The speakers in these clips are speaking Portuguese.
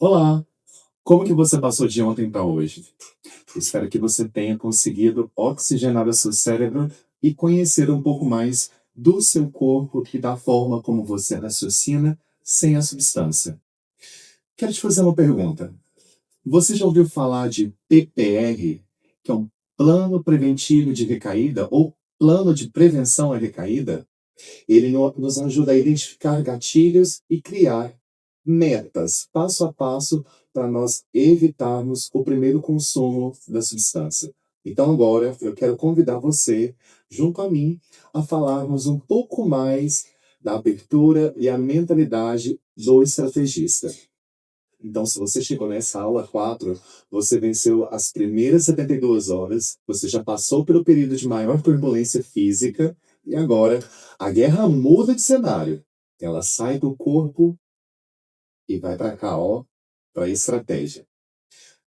Olá, como que você passou de ontem para hoje? Espero que você tenha conseguido oxigenar o seu cérebro e conhecer um pouco mais do seu corpo e da forma como você raciocina sem a substância. Quero te fazer uma pergunta. Você já ouviu falar de PPR, que é um plano preventivo de recaída ou plano de prevenção à recaída? Ele nos ajuda a identificar gatilhos e criar metas, passo a passo, para nós evitarmos o primeiro consumo da substância. Então, agora, eu quero convidar você, junto a mim, a falarmos um pouco mais da abertura e a mentalidade do estrategista. Então, se você chegou nessa aula 4, você venceu as primeiras 72 horas, você já passou pelo período de maior turbulência física, e agora a guerra muda de cenário. Ela sai do corpo e vai para cá, ó, para a estratégia.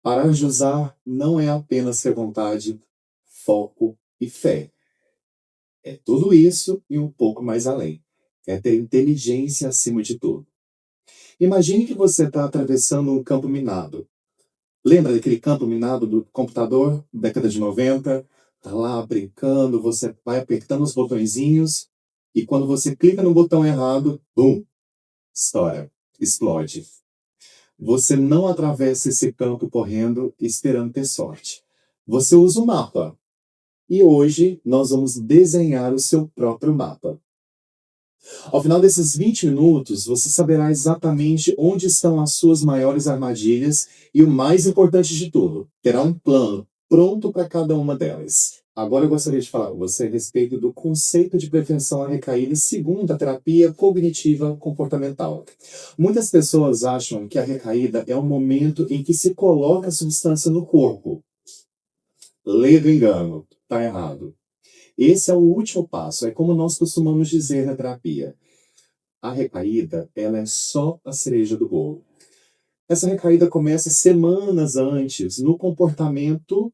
Parar de usar não é apenas ter vontade, foco e fé. É tudo isso e um pouco mais além. É ter inteligência acima de tudo. Imagine que você está atravessando um campo minado. Lembra daquele campo minado do computador, década de 90? Tá lá brincando, você vai apertando os botõezinhos e quando você clica no botão errado, bum, estoura, explode. Você não atravessa esse campo correndo esperando ter sorte. Você usa o mapa. E hoje nós vamos desenhar o seu próprio mapa. Ao final desses 20 minutos, você saberá exatamente onde estão as suas maiores armadilhas e o mais importante de tudo, terá um plano pronto para cada uma delas. Agora eu gostaria de falar com você a respeito do conceito de prevenção à recaída segundo a terapia cognitiva comportamental. Muitas pessoas acham que a recaída é o momento em que se coloca a substância no corpo. Lê do engano, está errado. Esse é o último passo, é como nós costumamos dizer na terapia. A recaída, ela é só a cereja do bolo. Essa recaída começa semanas antes, no comportamento,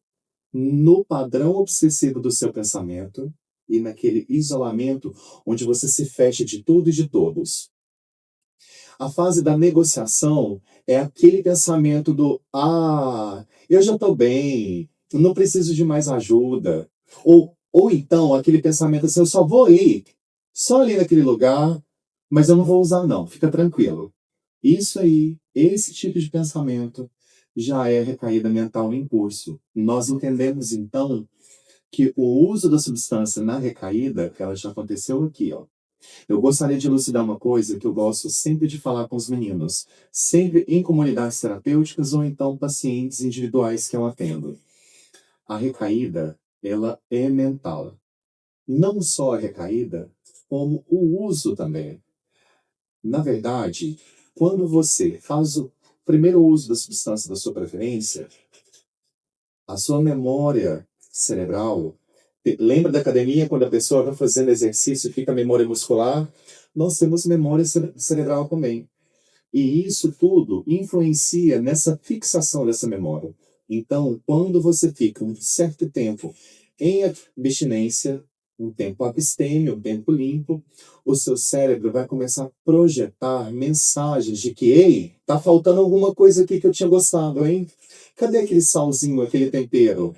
no padrão obsessivo do seu pensamento e naquele isolamento onde você se fecha de tudo e de todos. A fase da negociação é aquele pensamento do eu já estou bem, não preciso de mais ajuda. Ou então aquele pensamento assim, eu só vou ir, só ali naquele lugar, mas eu não vou usar não, fica tranquilo. Isso aí, esse tipo de pensamento, já é recaída mental em curso. Nós entendemos, então, que o uso da substância na recaída, ela já aconteceu aqui, ó. Eu gostaria de elucidar uma coisa que eu gosto sempre de falar com os meninos, sempre em comunidades terapêuticas ou então pacientes individuais que eu atendo. A recaída, ela é mental. Não só a recaída, como o uso também. Na verdade, quando você faz o primeiro uso da substância da sua preferência, a sua memória cerebral, lembra da academia quando a pessoa vai fazendo exercício e fica a memória muscular? Nós temos memória cerebral também. E isso tudo influencia nessa fixação dessa memória. Então, quando você fica um certo tempo em abstinência, um tempo abstêmio, um tempo limpo, o seu cérebro vai começar a projetar mensagens de que, ei, tá faltando alguma coisa aqui que eu tinha gostado, hein? Cadê aquele salzinho, aquele tempero?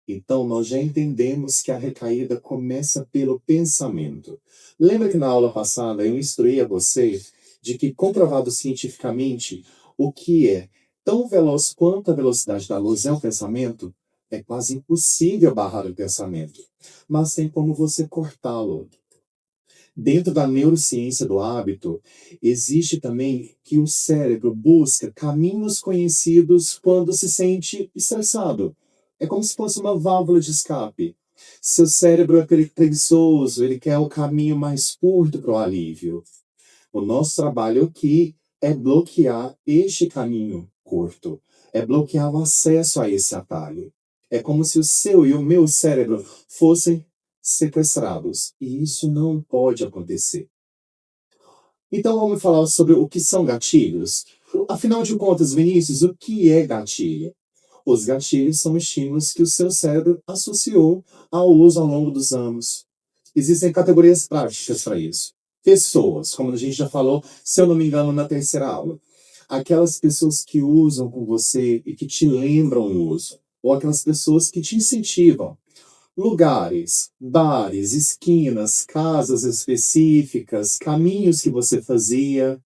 Então, nós já entendemos que a recaída começa pelo pensamento. Lembra que na aula passada eu instruí a você de que, comprovado cientificamente, o que é tão veloz quanto a velocidade da luz é o pensamento? É quase impossível barrar o pensamento, mas tem como você cortá-lo. Dentro da neurociência do hábito, existe também que o cérebro busca caminhos conhecidos quando se sente estressado. É como se fosse uma válvula de escape. Seu cérebro é preguiçoso, ele quer o caminho mais curto para o alívio. O nosso trabalho aqui é bloquear este caminho curto, é bloquear o acesso a esse atalho. É como se o seu e o meu cérebro fossem sequestrados, e isso não pode acontecer. Então vamos falar sobre o que são gatilhos. Afinal de contas, Vinícius, o que é gatilho? Os gatilhos são estímulos que o seu cérebro associou ao uso ao longo dos anos. Existem categorias práticas para isso. Pessoas, como a gente já falou, se eu não me engano, na terceira aula. aquelas pessoas que usam com você e que te lembram o uso, ou aquelas pessoas que te incentivam. Lugares, bares, esquinas, casas específicas, caminhos que você fazia,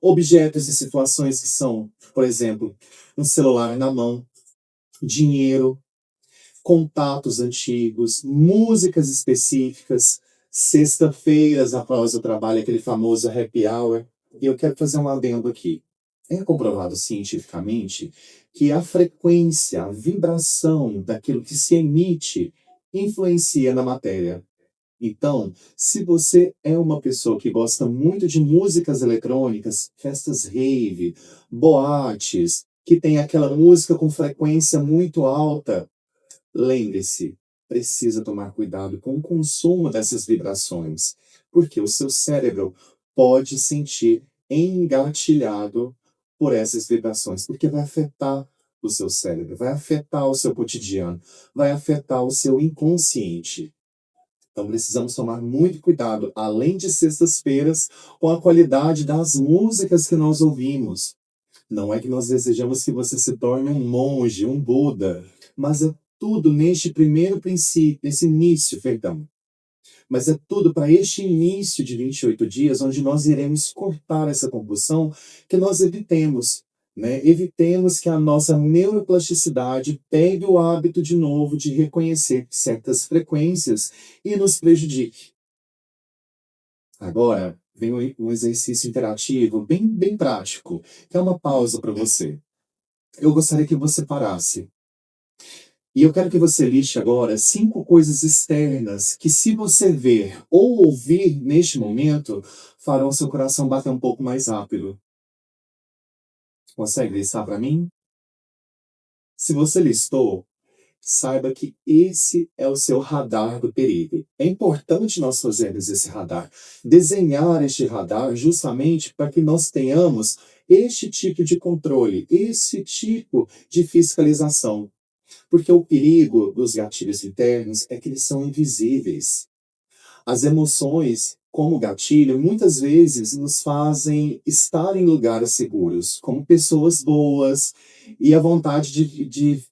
objetos e situações que são, por exemplo, um celular na mão, dinheiro, contatos antigos, músicas específicas, sexta-feiras após o trabalho, aquele famoso happy hour. E eu quero fazer um adendo aqui. É comprovado cientificamente que a frequência, a vibração daquilo que se emite influencia na matéria. Então, se você é uma pessoa que gosta muito de músicas eletrônicas, festas rave, boates, que tem aquela música com frequência muito alta, lembre-se, precisa tomar cuidado com o consumo dessas vibrações, porque o seu cérebro pode sentir engatilhado por essas vibrações, porque vai afetar o seu cérebro, vai afetar o seu cotidiano, vai afetar o seu inconsciente. Então precisamos tomar muito cuidado, além de sextas-feiras, com a qualidade das músicas que nós ouvimos. Não é que nós desejamos que você se torne um monge, um Buda, mas é tudo neste primeiro princípio, nesse início, perdão. Mas é tudo para este início de 28 dias, onde nós iremos cortar essa compulsão, que nós evitemos, né? Evitemos que a nossa neuroplasticidade pegue o hábito de novo de reconhecer certas frequências e nos prejudique. Agora, vem um exercício interativo bem prático, que é uma pausa para você. Eu gostaria que você parasse. E eu quero que você liste agora 5 coisas externas que, se você ver ou ouvir neste momento, farão seu coração bater um pouco mais rápido. Consegue listar para mim? Se você listou, saiba que esse é o seu radar do perigo. É importante nós fazermos esse radar, desenhar este radar justamente para que nós tenhamos este tipo de controle, esse tipo de fiscalização. Porque o perigo dos gatilhos internos é que eles são invisíveis. As emoções, como gatilho, muitas vezes nos fazem estar em lugares seguros, como pessoas boas, e a vontade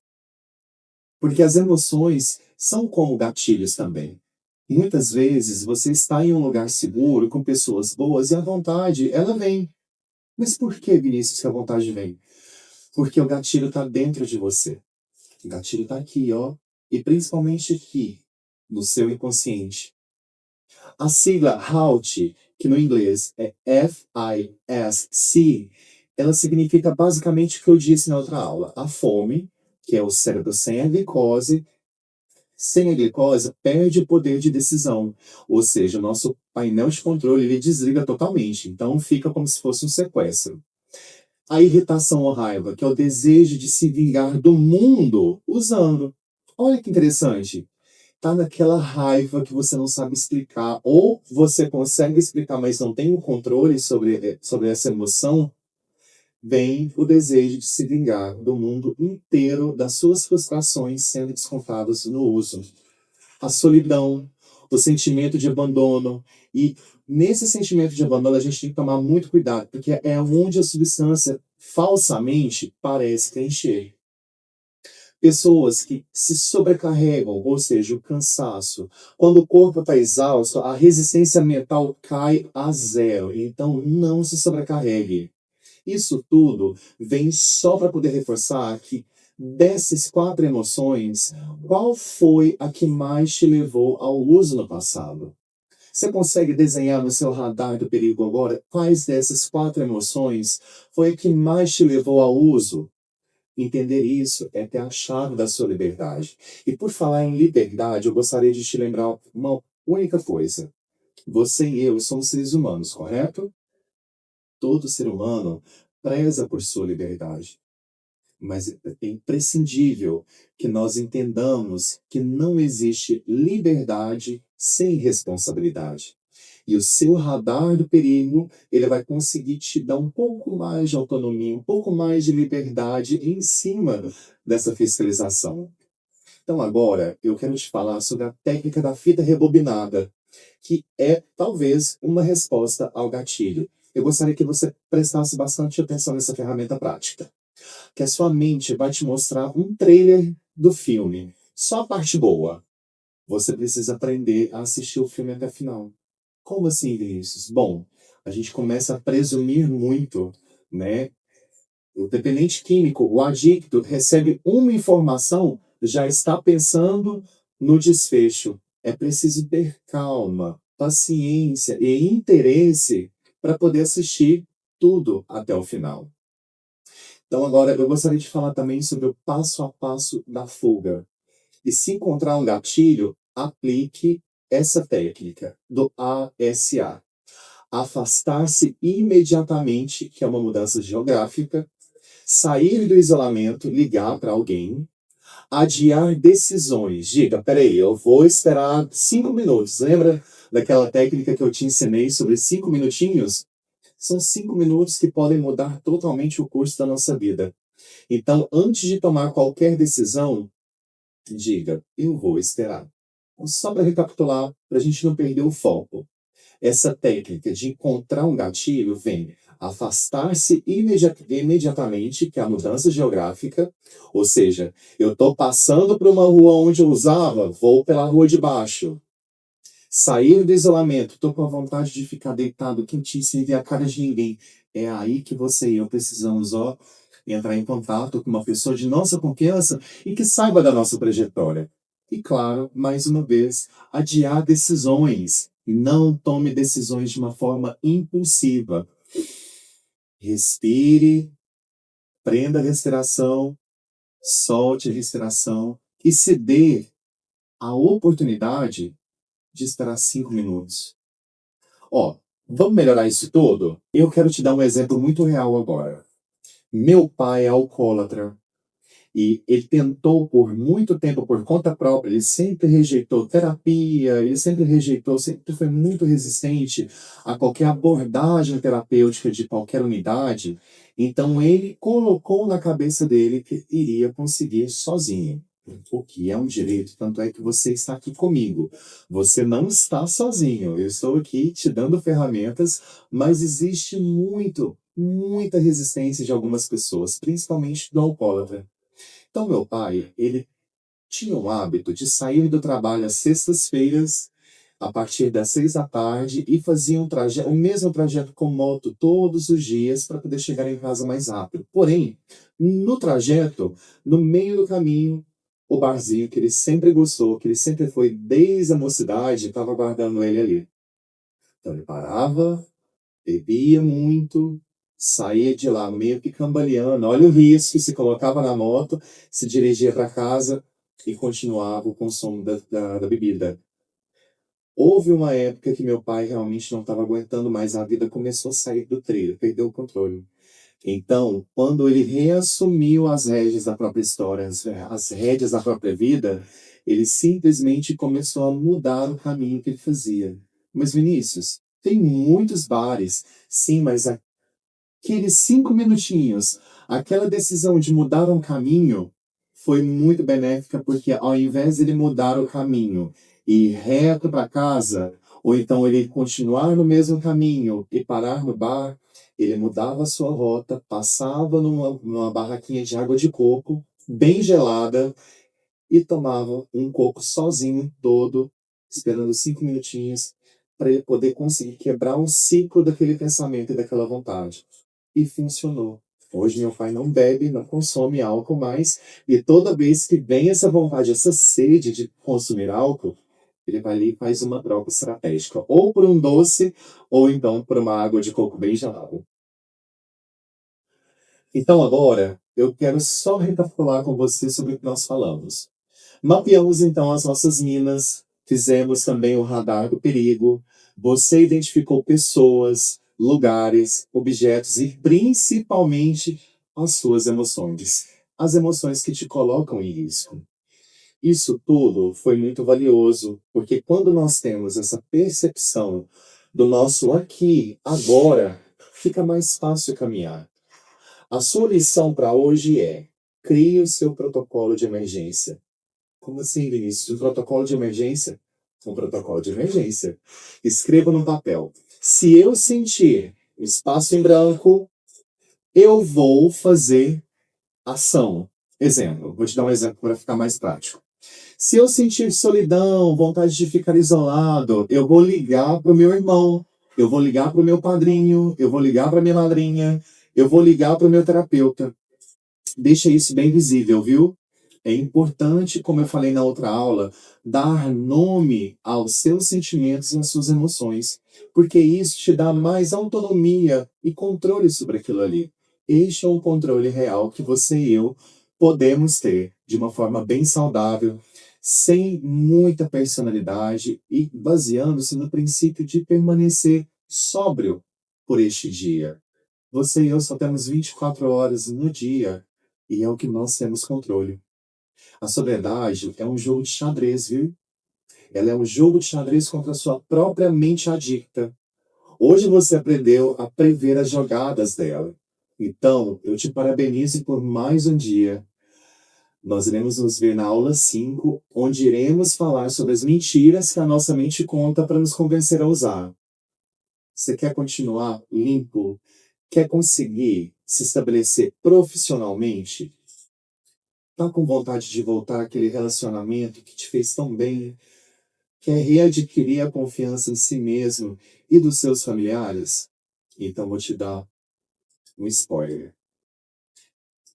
porque as emoções são como gatilhos também. Muitas vezes você está em um lugar seguro, com pessoas boas, e a vontade, ela vem. Mas por que, Vinícius, que a vontade vem? Porque o gatilho está dentro de você. O gatilho está aqui, ó. E principalmente aqui, no seu inconsciente. A sigla HALT, que no inglês é FISC, ela significa basicamente o que eu disse na outra aula. A fome, que é o cérebro sem a glicose perde o poder de decisão. Ou seja, o nosso painel de controle ele desliga totalmente. Então fica como se fosse um sequestro. A irritação ou raiva, que é o desejo de se vingar do mundo usando. Olha que interessante. Tá naquela raiva que você não sabe explicar, ou você consegue explicar, mas não tem o controle sobre essa emoção, vem o desejo de se vingar do mundo inteiro, das suas frustrações sendo descontadas no uso. A solidão, o sentimento de abandono. E nesse sentimento de abandono a gente tem que tomar muito cuidado, porque é onde a substância falsamente parece preencher. Pessoas que se sobrecarregam, ou seja, o cansaço. Quando o corpo está exausto, a resistência mental cai a zero. Então, não se sobrecarregue. Isso tudo vem só para poder reforçar que dessas 4 emoções, qual foi a que mais te levou ao uso no passado? Você consegue desenhar no seu radar do perigo agora quais dessas 4 emoções foi a que mais te levou ao uso? Entender isso é ter a chave da sua liberdade. E por falar em liberdade, eu gostaria de te lembrar uma única coisa. Você e eu somos seres humanos, correto? Todo ser humano preza por sua liberdade. Mas é imprescindível que nós entendamos que não existe liberdade sem responsabilidade. E o seu radar do perigo, ele vai conseguir te dar um pouco mais de autonomia, um pouco mais de liberdade em cima dessa fiscalização. Então agora eu quero te falar sobre a técnica da fita rebobinada, que é talvez uma resposta ao gatilho. eu gostaria que você prestasse bastante atenção nessa ferramenta prática. Que a sua mente vai te mostrar um trailer do filme. Só a parte boa. Você precisa aprender a assistir o filme até o final. Como assim, Vinícius? Bom, a gente começa a presumir muito, né? O dependente químico, o adicto, recebe uma informação, já está pensando no desfecho. É preciso ter calma, paciência e interesse para poder assistir tudo até o final. Então, agora eu gostaria de falar também sobre o passo a passo da fuga. E se encontrar um gatilho, aplique essa técnica do ASA. Afastar-se imediatamente, que é uma mudança geográfica, sair do isolamento, ligar para alguém, adiar decisões. Diga, peraí, eu vou esperar 5 minutos. Lembra daquela técnica que eu te ensinei sobre 5 minutinhos? São 5 minutos que podem mudar totalmente o curso da nossa vida. Então, antes de tomar qualquer decisão, diga, eu vou esperar. Só para recapitular, para a gente não perder o foco. Essa técnica de encontrar um gatilho vem afastar-se imediatamente, que é a mudança geográfica, ou seja, eu estou passando por uma rua onde eu usava, vou pela rua de baixo. Sair do isolamento, estou com a vontade de ficar deitado quentinho sem ver a cara de ninguém. É aí que você e eu precisamos, entrar em contato com uma pessoa de nossa confiança e que saiba da nossa trajetória. E claro, mais uma vez, adiar decisões. Não tome decisões de uma forma impulsiva. Respire, prenda a respiração, solte a respiração e se dê a oportunidade de esperar 5 minutos. Vamos melhorar isso tudo? Eu quero te dar um exemplo muito real agora. Meu pai é alcoólatra e ele tentou por muito tempo, por conta própria, ele sempre rejeitou terapia, ele sempre rejeitou, sempre foi muito resistente a qualquer abordagem terapêutica de qualquer unidade. Então ele colocou na cabeça dele que iria conseguir sozinho. O que é um direito, tanto é que você está aqui comigo. Você não está sozinho. Eu estou aqui te dando ferramentas, mas existe muita resistência de algumas pessoas, principalmente do alcoólatra. Então, meu pai, ele tinha o hábito de sair do trabalho às sextas-feiras, a partir das 6 da tarde, e fazia o mesmo trajeto com moto todos os dias para poder chegar em casa mais rápido. Porém, no trajeto, no meio do caminho, o barzinho que ele sempre gostou, que ele sempre foi desde a mocidade, estava aguardando ele ali. Então, ele parava, bebia muito, saía de lá meio que cambaleando, olha o risco, se colocava na moto, se dirigia para casa e continuava o consumo da bebida. Houve uma época que meu pai realmente não estava aguentando mais, a vida começou a sair do trilho, perdeu o controle. Então, quando ele reassumiu as rédeas da própria história, as rédeas da própria vida, ele simplesmente começou a mudar o caminho que ele fazia. Mas, Vinícius, tem muitos bares, sim, mas aqueles 5 minutinhos, aquela decisão de mudar um caminho foi muito benéfica, porque ao invés de ele mudar o caminho e ir reto para casa, ou então ele continuar no mesmo caminho e parar no bar, ele mudava a sua rota, passava numa barraquinha de água de coco, bem gelada, e tomava um coco sozinho, todo, esperando 5 minutinhos, para ele poder conseguir quebrar um ciclo daquele pensamento e daquela vontade. E funcionou. Hoje meu pai não bebe, não consome álcool mais, e toda vez que vem essa vontade, essa sede de consumir álcool, ele vai ali e faz uma troca estratégica, ou por um doce, ou então por uma água de coco bem gelada. Então agora, eu quero só recapitular com você sobre o que nós falamos. Mapeamos então as nossas minas, fizemos também o radar do perigo. Você identificou pessoas, lugares, objetos e principalmente as suas emoções. As emoções que te colocam em risco. Isso tudo foi muito valioso, porque quando nós temos essa percepção do nosso aqui, agora, fica mais fácil caminhar. A sua lição para hoje é: crie o seu protocolo de emergência. Como assim, Vinícius? Um protocolo de emergência? Um protocolo de emergência. Escreva no papel. Se eu sentir Espaço em branco, eu vou fazer ação. Exemplo, vou te dar um exemplo para ficar mais prático. Se eu sentir solidão, vontade de ficar isolado, eu vou ligar para o meu irmão, eu vou ligar para o meu padrinho, eu vou ligar para minha madrinha, eu vou ligar para o meu terapeuta. Deixa isso bem visível, viu? É importante, como eu falei na outra aula, dar nome aos seus sentimentos e às suas emoções, porque isso te dá mais autonomia e controle sobre aquilo ali. Este é um controle real que você e eu podemos ter de uma forma bem saudável, sem muita personalidade e baseando-se no princípio de permanecer sóbrio por este dia. Você e eu só temos 24 horas no dia e é o que nós temos controle. A sobriedade é um jogo de xadrez, viu? Ela é um jogo de xadrez contra a sua própria mente adicta. Hoje você aprendeu a prever as jogadas dela. Então, eu te parabenizo por mais um dia. Nós iremos nos ver na aula 5, onde iremos falar sobre as mentiras que a nossa mente conta para nos convencer a usar. Você quer continuar limpo? Quer conseguir se estabelecer profissionalmente? Tá com vontade de voltar àquele relacionamento que te fez tão bem? Quer readquirir a confiança em si mesmo e dos seus familiares? Então vou te dar um spoiler.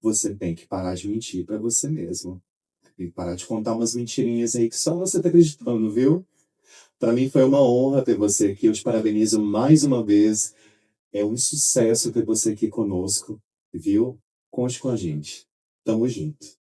Você tem que parar de mentir para você mesmo. Tem que parar de contar umas mentirinhas aí que só você tá acreditando, viu? Para mim foi uma honra ter você aqui. Eu te parabenizo mais uma vez. É um sucesso ter você aqui conosco, viu? Conte com a gente. Tamo junto.